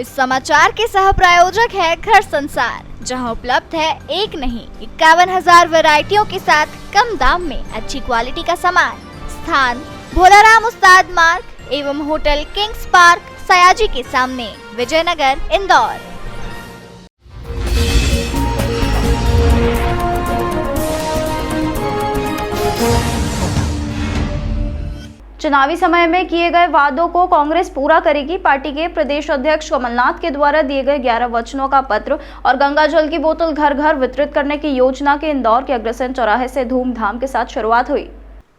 इस समाचार के सह प्रायोजक है घर संसार, जहां उपलब्ध है एक नहीं 51,000 वैरायटियों के साथ कम दाम में अच्छी क्वालिटी का सामान। स्थान भोलाराम उस्ताद मार्ग एवं होटल किंग्स पार्क सयाजी के सामने, विजयनगर, इंदौर। चुनावी समय में किए गए वादों को कांग्रेस पूरा करेगी। पार्टी के प्रदेश अध्यक्ष कमलनाथ के द्वारा दिए गए 11 वचनों का पत्र और गंगा जल की बोतल घर घर वितरित करने की योजना के इंदौर के अग्रसेन चौराहे से धूमधाम के साथ शुरुआत हुई।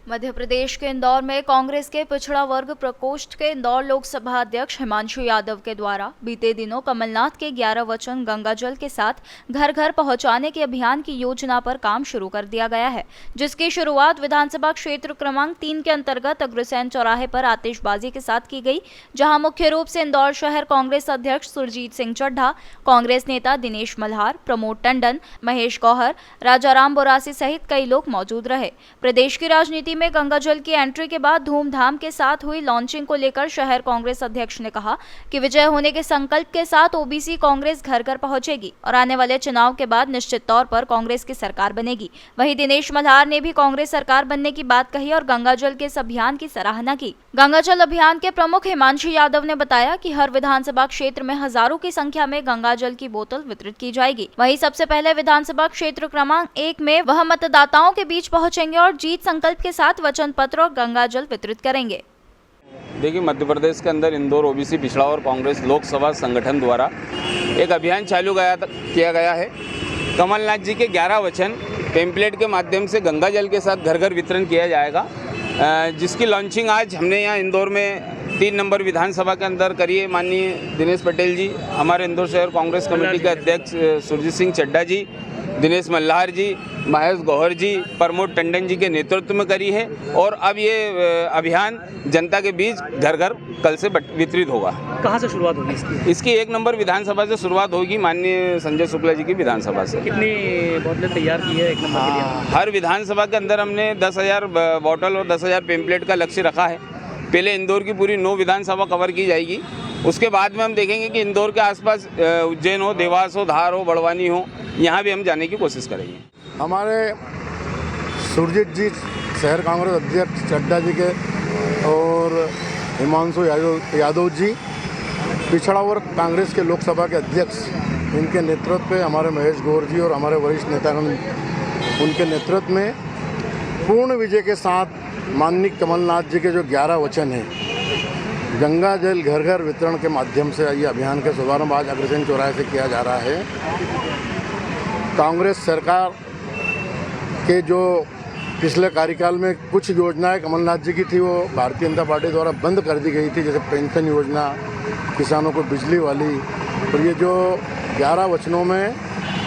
मध्य प्रदेश के इंदौर में कांग्रेस के पिछड़ा वर्ग प्रकोष्ठ के इंदौर लोकसभा अध्यक्ष हिमांशु यादव के द्वारा बीते दिनों कमलनाथ के 11 वचन गंगा जल के साथ घर घर पहुंचाने के अभियान की योजना पर काम शुरू कर दिया गया है, जिसकी शुरुआत विधानसभा क्षेत्र क्रमांक 3 के अंतर्गत अग्रसेन चौराहे पर आतिशबाजी के साथ की गई, जहां मुख्य रूप से इंदौर शहर कांग्रेस अध्यक्ष सुरजीत सिंह चड्ढा, कांग्रेस नेता दिनेश मल्हार, प्रमोद टंडन, महेश गौहर, राजाराम बोरासी सहित कई लोग मौजूद रहे। प्रदेश की राजनीति में गंगा जल की एंट्री के बाद धूमधाम के साथ हुई लॉन्चिंग को लेकर शहर कांग्रेस अध्यक्ष ने कहा कि विजय होने के संकल्प के साथ ओबीसी कांग्रेस घर घर पहुंचेगी और आने वाले चुनाव के बाद निश्चित तौर पर कांग्रेस की सरकार बनेगी। वहीं दिनेश मल्हार ने भी कांग्रेस सरकार बनने की बात कही और गंगा जल के इस अभियान की सराहना की। गंगा जल अभियान के प्रमुख हिमांशु यादव ने बताया कि हर विधानसभा क्षेत्र में हजारों की संख्या में गंगा जल की बोतल वितरित की जाएगी। वहीं सबसे पहले विधानसभा क्षेत्र क्रमांक 1 में वह मतदाताओं के बीच पहुंचेंगे और जीत संकल्प के साथ वचन पत्र और गंगा जल वितरित करेंगे। देखिए, मध्य प्रदेश के अंदर इंदौर ओबीसी पिछड़ा और कांग्रेस लोकसभा संगठन द्वारा एक अभियान चालू किया गया है। कमलनाथ जी के 11 वचन टेम्पलेट के माध्यम से गंगा जल के साथ घर घर वितरण किया जाएगा, जिसकी लॉन्चिंग आज हमने यहाँ इंदौर में 3 नंबर विधानसभा के अंदर करी है। माननीय दिनेश पटेल जी, हमारे इंदौर शहर कांग्रेस कमेटी के अध्यक्ष सुरजीत सिंह चड्ढा जी, दिनेश मल्हार जी, महेश गौहर जी, प्रमोद टंडन जी के नेतृत्व में करी है और अब ये अभियान जनता के बीच घर घर कल से वितरित होगा। कहाँ से शुरुआत होगी इसकी 1 नंबर विधानसभा से शुरुआत होगी, माननीय संजय शुक्ला जी की विधानसभा से। कितनी बोतलें तैयार की है 1 नंबर के लिए? हर विधानसभा के अंदर हमने 10,000 बॉटल और 10,000 पेम्पलेट का लक्ष्य रखा है। पहले इंदौर की पूरी 9 विधानसभा कवर की जाएगी, उसके बाद में हम देखेंगे कि इंदौर के आसपास उज्जैन हो, देवास हो, धार हो, बड़वानी हो, यहाँ भी हम जाने की कोशिश करेंगे। हमारे सुरजीत जी शहर कांग्रेस अध्यक्ष चड्ढा जी के और हिमांशु यादव जी पिछड़ा वर्ग कांग्रेस के लोकसभा के अध्यक्ष, इनके नेतृत्व पे हमारे महेश गौर जी और हमारे वरिष्ठ नेतागण उनके नेतृत्व में पूर्ण विजय के साथ माननीय कमलनाथ जी के जो 11 वचन हैं गंगा जल घर घर वितरण के माध्यम से ये अभियान का शुभारंभ आज अग्रसेन चौराहे से किया जा रहा है। कांग्रेस सरकार के जो पिछले कार्यकाल में कुछ योजनाएं कमलनाथ जी की थी वो भारतीय जनता पार्टी द्वारा बंद कर दी गई थी, जैसे पेंशन योजना, किसानों को बिजली वाली। और ये जो 11 वचनों में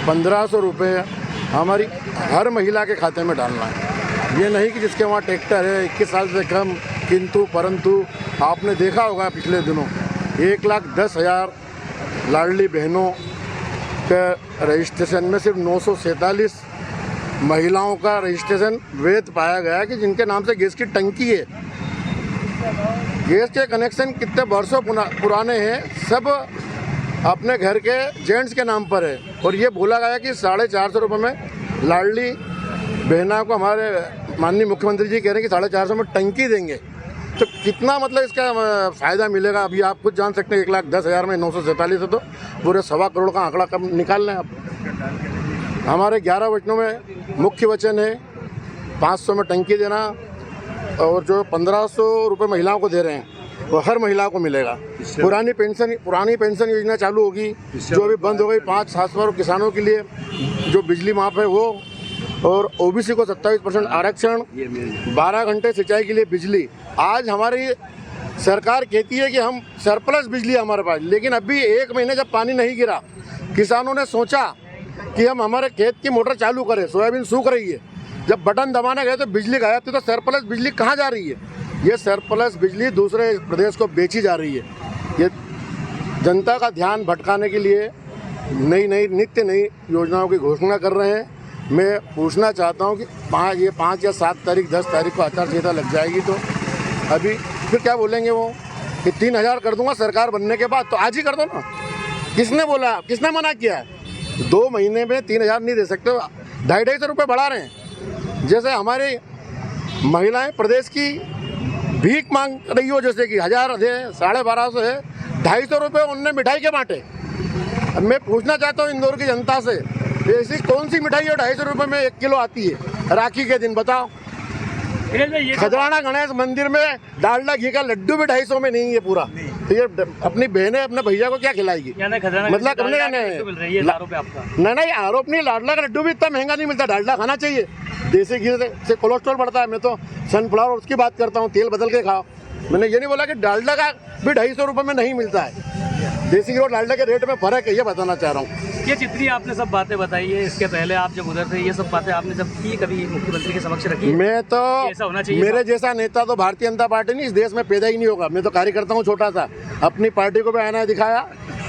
1,500 रुपये हमारी हर महिला के खाते में डालना है। ये नहीं कि जिसके वहाँ ट्रैक्टर है 21 साल से कम, किंतु परंतु आपने देखा होगा पिछले दिनों 1,10,000 लाडली बहनों के रजिस्ट्रेशन में सिर्फ 947 महिलाओं का रजिस्ट्रेशन वैध पाया गया कि जिनके नाम से गैस की टंकी है। गैस के कनेक्शन कितने वर्षों पुराने हैं, सब अपने घर के जेंट्स के नाम पर है। और ये बोला गया कि 450 रुपये में लाडली बहना को हमारे माननीय मुख्यमंत्री जी कह रहे हैं कि 450 में टंकी देंगे। तो कितना मतलब इसका फ़ायदा मिलेगा अभी आप खुद जान सकते हैं। 1,10,000 में 947 है तो पूरे 1.25 करोड़ का आंकड़ा कब निकाल लें आप। हमारे 11 वचनों में मुख्य वचन है 500 में टंकी देना और जो 1,500 रुपये महिलाओं को दे रहे हैं वो हर महिला को मिलेगा। पुरानी पेंशन योजना चालू होगी जो अभी बंद हो गई 5-7 बार किसानों के लिए जो बिजली माफ है वो, और ओबीसी को 27% आरक्षण, 12 घंटे सिंचाई के लिए बिजली। आज हमारी सरकार कहती है कि हम सरप्लस बिजली है हमारे पास, लेकिन अभी 1 महीने जब पानी नहीं गिरा किसानों ने सोचा कि हम हमारे खेत की मोटर चालू करें, सोयाबीन सूख रही है, जब बटन दबाने गए तो बिजली गायब थी। तो सरप्लस बिजली कहाँ जा रही है? ये सरप्लस बिजली दूसरे प्रदेश को बेची जा रही है। ये जनता का ध्यान भटकाने के लिए नित्य नई योजनाओं की घोषणा कर रहे हैं। मैं पूछना चाहता हूं कि 5 या 7 तारीख 10 तारीख को आचार संहिता लग जाएगी तो अभी फिर क्या बोलेंगे वो कि 3,000 कर दूंगा सरकार बनने के बाद, तो आज ही कर दो ना। किसने बोला, किसने मना किया है? 2 महीने में 3,000 नहीं दे सकते, 250 रुपये बढ़ा रहे हैं। जैसे हमारी महिलाएं प्रदेश की भीख मांग रही हो, जैसे कि 1,000 है, 1,250 है, 250 रुपये उनने मिठाई के बांटे। अब मैं पूछना चाहता हूँ इंदौर की जनता से, ऐसी कौन सी मिठाई है 250 रुपये में 1 किलो आती है राखी के दिन, बताओ। खजराना गणेश मंदिर में डालडा घी का लड्डू भी 250 में नहीं है पूरा, तो ये अपनी बहनें अपने भैया को क्या खिलाएगी? मतलब करने का नहीं, आरोप नहीं, लाडला का लड्डू भी इतना महंगा नहीं मिलता, डालडा खाना चाहिए। देसी घी से कोलेस्ट्रॉल बढ़ता है। मैं तो सनफ्लावर उसकी बात करता हूँ, तेल बदल के खाओ। मैंने ये नहीं बोला कि डालडा का भी 250 रुपये में नहीं मिलता है। देसी घी और डालडा के रेट में फर्क है, ये बताना चाह रहा हूँ। ये जितनी आपने सब बातें बताई है, इसके पहले आप जब उधर थे, ये सब बातें आपने जब की, कभी मुख्यमंत्री के समक्ष रखी? मैं तो, ऐसा होना चाहिए, मेरे जैसा नेता तो भारतीय जनता पार्टी नहीं इस देश में पैदा ही नहीं होगा। मैं तो कार्यकर्ता हूँ छोटा सा, अपनी पार्टी को भी आना दिखाया,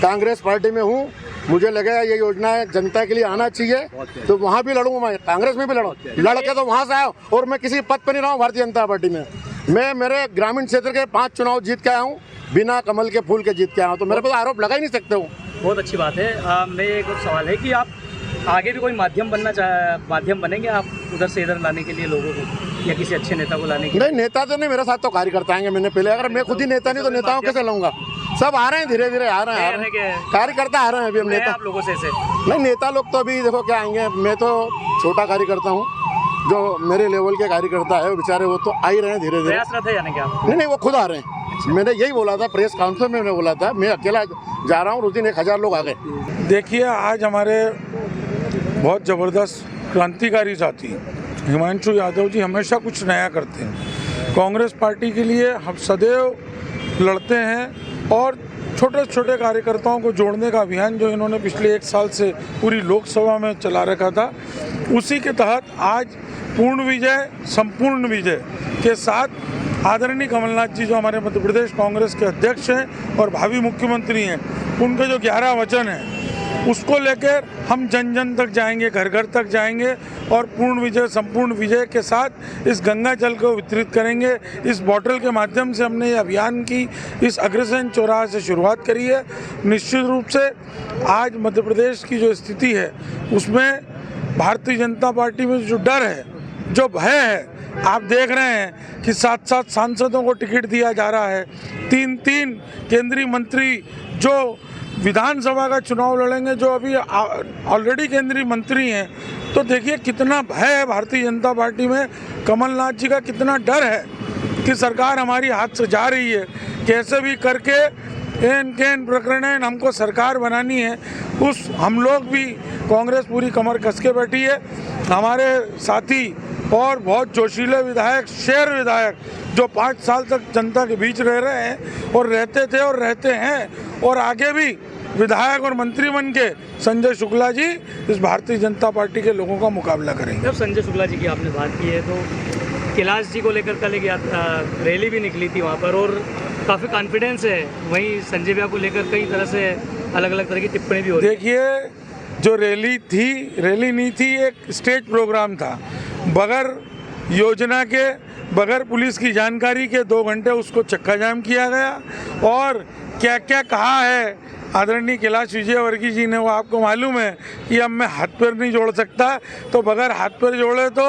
कांग्रेस पार्टी में हूँ। मुझे लगा ये योजना जनता के लिए आना चाहिए, तो वहाँ भी लड़ूंगा, मैं कांग्रेस में भी लड़ूँ, लड़के तो वहाँ से आया। और मैं किसी पद पर नहीं रहा हूँ भारतीय जनता पार्टी में। मैं मेरे ग्रामीण क्षेत्र के 5 चुनाव जीत के आया हूँ, बिना कमल के फूल के जीत के आया हूँ, तो मेरे पर आरोप लगा ही नहीं सकते हूँ। बहुत अच्छी बात है। मेरे एक और सवाल है कि आप आगे भी कोई माध्यम बनेंगे आप उधर से इधर लाने के लिए लोगों को, या किसी अच्छे नेता को लाने के लिए? नहीं, नेता तो नहीं, मेरे साथ तो कार्यकर्ता आएंगे। मैंने पहले, अगर मैं खुद ही नेता नहीं तो नेताओं कैसे लाऊंगा? सब आ रहे हैं, धीरे धीरे आ रहे हैं, कार्यकर्ता आ रहे हैं। अभी हम नेता आप लोगों से नहीं, नेता लोग तो अभी देखो क्या आएंगे। मैं तो छोटा कार्यकर्ता हूँ, जो मेरे लेवल के कार्यकर्ता है वो बेचारे वो तो आ ही रहे हैं धीरे धीरे। प्रयासरत है यानी कि आप? नहीं, वो खुद आ रहे हैं। मैंने यही बोला था प्रेस कॉन्फ्रेंस में, मैंने बोला था मैं अकेला जा रहा हूँ, उस दिन 1,000 लोग आ गए। देखिए, आज हमारे बहुत ज़बरदस्त क्रांतिकारी साथी हिमांशु यादव जी हमेशा कुछ नया करते हैं। कांग्रेस पार्टी के लिए हम सदैव लड़ते हैं, और छोटे छोटे कार्यकर्ताओं को जोड़ने का अभियान जो इन्होंने पिछले 1 साल से पूरी लोकसभा में चला रखा था, उसी के तहत आज पूर्ण विजय, संपूर्ण विजय के साथ आदरणीय कमलनाथ जी जो हमारे मध्य प्रदेश कांग्रेस के अध्यक्ष हैं और भावी मुख्यमंत्री हैं, उनके जो 11 वचन हैं उसको लेकर हम जन जन तक जाएंगे, घर घर तक जाएंगे, और पूर्ण विजय, संपूर्ण विजय के साथ इस गंगा जल को वितरित करेंगे। इस बॉटल के माध्यम से हमने ये अभियान की इस अग्रसेन चौराहे से शुरुआत करी है। निश्चित रूप से आज मध्य प्रदेश की जो स्थिति है उसमें भारतीय जनता पार्टी में जो डर है, जो भय है, आप देख रहे हैं कि 7-7 सांसदों को टिकट दिया जा रहा है, 3-3 केंद्रीय मंत्री जो विधानसभा का चुनाव लड़ेंगे, जो अभी ऑलरेडी केंद्रीय मंत्री हैं। तो देखिए कितना भय है भारतीय जनता पार्टी में, कमलनाथ जी का कितना डर है कि सरकार हमारी हाथ से जा रही है, कैसे भी करके एन केन प्रकरण हमको सरकार बनानी है। उस हम लोग भी, कांग्रेस पूरी कमर कस के बैठी है। हमारे साथी और बहुत जोशीले विधायक, शेर विधायक जो 5 साल तक जनता के बीच रह रहे हैं और रहते थे और रहते हैं, और आगे भी विधायक और मंत्री बन के संजय शुक्ला जी इस भारतीय जनता पार्टी के लोगों का मुकाबला करेंगे। जब संजय शुक्ला जी की आपने बात की है, तो कैलाश जी को लेकर कल एक रैली भी निकली थी वहाँ पर, और काफ़ी कॉन्फिडेंस है। वहीं संजय भैया को लेकर कई तरह से अलग अलग तरह की टिप्पणी भी हो रही है। देखिए, जो रैली थी, रैली नहीं थी, एक स्टेज प्रोग्राम था। बगैर योजना के, बगैर पुलिस की जानकारी के 2 घंटे उसको चक्का जाम किया गया, और क्या क्या कहा है आदरणीय कैलाश विजयवर्गीय जी ने, वो आपको मालूम है कि अब मैं हाथ पैर नहीं जोड़ सकता। तो बगैर हाथ पैर जोड़े तो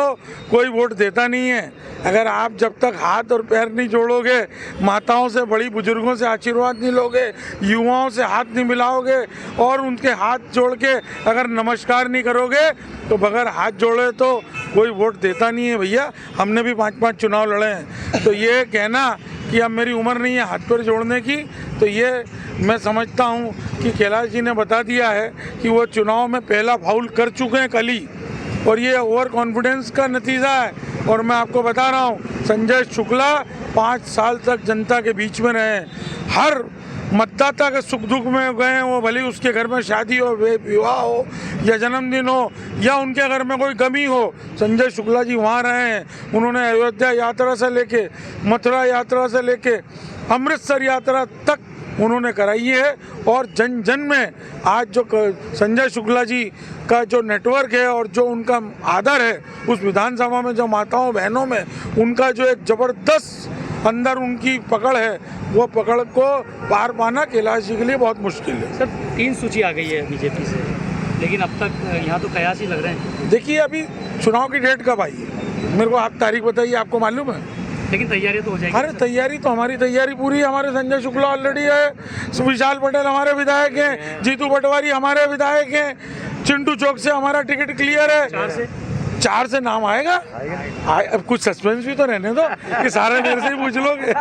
कोई वोट देता नहीं है। अगर आप जब तक हाथ और पैर नहीं जोड़ोगे, माताओं से, बड़ी बुजुर्गों से आशीर्वाद नहीं लोगे, युवाओं से हाथ नहीं मिलाओगे, और उनके हाथ जोड़ के अगर नमस्कार नहीं करोगे, तो बगैर हाथ जोड़े तो कोई वोट देता नहीं है भैया। हमने भी 5-5 चुनाव लड़े हैं। तो ये कहना कि अब मेरी उम्र नहीं है हाथ पैर जोड़ने की, तो ये मैं समझता हूँ कि कैलाश जी ने बता दिया है कि वो चुनाव में पहला फाउल कर चुके हैं कल ही, और ये ओवर कॉन्फिडेंस का नतीजा है। और मैं आपको बता रहा हूँ, संजय शुक्ला 5 साल तक जनता के बीच में रहे, हर मतदाता के सुख दुख में गए, वो भले उसके घर में शादी हो, विवाह हो, या जन्मदिन हो, या उनके घर में कोई गमी हो, संजय शुक्ला जी वहाँ रहे हैं। उन्होंने अयोध्या यात्रा से लेके, मथुरा यात्रा से लेके, अमृतसर यात्रा तक उन्होंने कराई है। और जन जन में आज जो संजय शुक्ला जी का जो नेटवर्क है और जो उनका आदर है, उस विधानसभा में जो माताओं बहनों में उनका जो एक ज़बरदस्त अंदर उनकी पकड़ है, वो पकड़ को पार पाना कैलाश जी के लिए बहुत मुश्किल है। सर 3 सूची आ गई है बीजेपी से, लेकिन अब तक यहाँ तो कयास ही लग रहे हैं। देखिए अभी चुनाव की डेट कब आई है, मेरे को आप तारीख बताइए, आपको मालूम है? लेकिन तैयारी तो हो जाएगी। अरे तैयारी तो हमारी तैयारी पूरी है। हमारे संजय शुक्ला ऑलरेडी है, विशाल पटेल हमारे विधायक हैं, जीतू पटवारी हमारे विधायक हैं, चिंटू चौक से हमारा टिकट क्लियर है। 4 से नाम आएगा। अब कुछ सस्पेंस भी तो रहने दो कि सारा मेरे से ही पूछ लोगे।